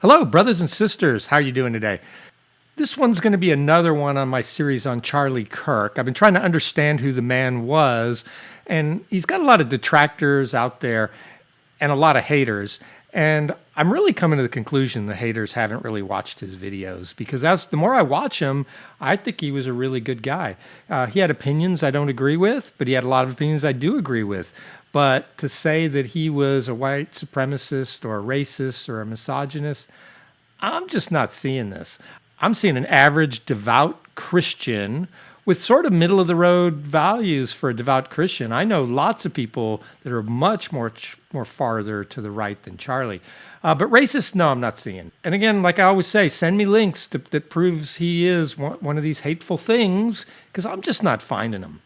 Hello, brothers and sisters. How are you doing today? This one's going to be another one on my series on Charlie Kirk. I've been trying to understand who the man was, and he's got a lot of detractors out there and a lot of haters. And I'm really coming to the conclusion the haters haven't really watched his videos, because the more I watch him, I think he was a really good guy. He had opinions I don't agree with, but he had a lot of opinions I do agree with. But to say that he was a white supremacist or a racist or a misogynist, I'm just not seeing this. I'm seeing an average devout Christian with sort of middle-of-the-road values for a devout Christian. I know lots of people that are much more farther to the right than Charlie. But racist, no, I'm not seeing. And again, like I always say, send me links that proves he is one of these hateful things, because I'm just not finding them.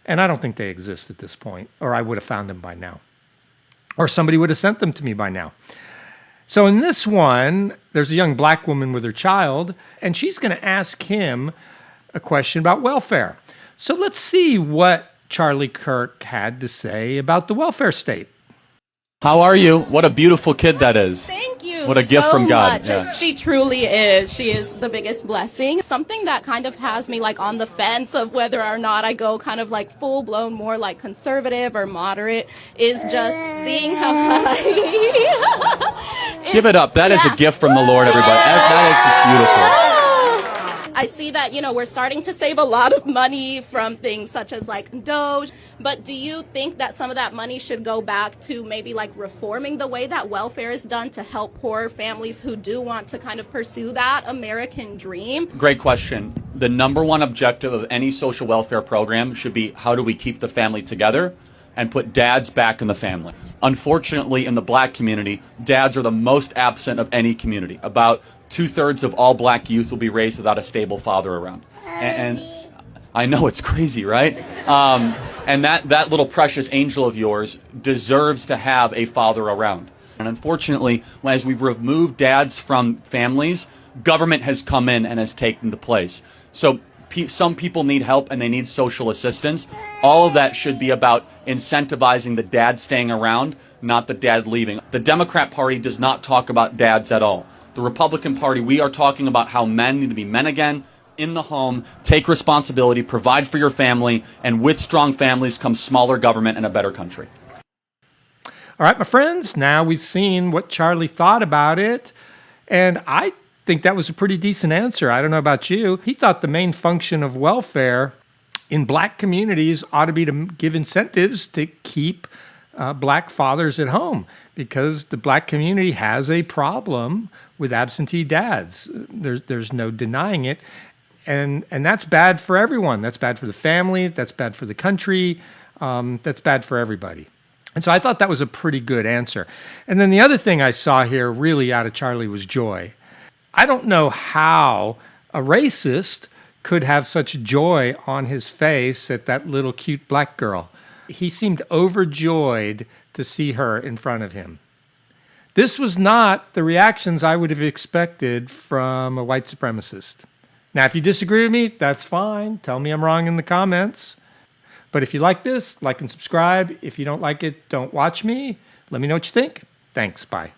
And I don't think they exist at this point, or I would have found them by now. Or somebody would have sent them to me by now. So in this one, there's a young black woman with her child, and she's going to ask him a question about welfare. So let's see what Charlie Kirk had to say about the welfare state. How are you? What a beautiful kid that is. Thank you. What a gift from God. Yeah. She truly is. She is the biggest blessing. Something that kind of has me like on the fence of whether or not I go kind of like full blown more like conservative or moderate is just seeing how high. Give it up. That is a gift from the Lord, everybody. That is just beautiful. I see that, we're starting to save a lot of money from things such as like Doge, but do you think that some of that money should go back to maybe like reforming the way that welfare is done to help poor families who do want to kind of pursue that American dream? Great question. The number one objective of any social welfare program should be, how do we keep the family together and put dads back in the family? Unfortunately, in the black community, dads are the most absent of any community. About 2/3 of all black youth will be raised without a stable father around. And I know, it's crazy, right? And that little precious angel of yours deserves to have a father around. And unfortunately, as we've removed dads from families, government has come in and has taken the place. So some people need help and they need social assistance. All of that should be about incentivizing the dad staying around, not the dad leaving. The Democrat Party does not talk about dads at all. The Republican Party, we are talking about how men need to be men again, in the home, take responsibility, provide for your family, and with strong families comes smaller government and a better country. All right, my friends, now we've seen what Charlie thought about it, and I think that was a pretty decent answer. I don't know about you. He thought the main function of welfare in black communities ought to be to give incentives to keep black fathers at home, because the black community has a problem with absentee dads. There's no denying it. And that's bad for everyone. That's bad for the family. That's bad for the country. That's bad for everybody. And so I thought that was a pretty good answer. And then the other thing I saw here really out of Charlie was joy. I don't know how a racist could have such joy on his face at that little cute black girl. He seemed overjoyed to see her in front of him. This was not the reactions I would have expected from a white supremacist. Now, if you disagree with me, that's fine. Tell me I'm wrong in the comments. But if you like this, like and subscribe. If you don't like it, don't watch me. Let me know what you think. Thanks. Bye.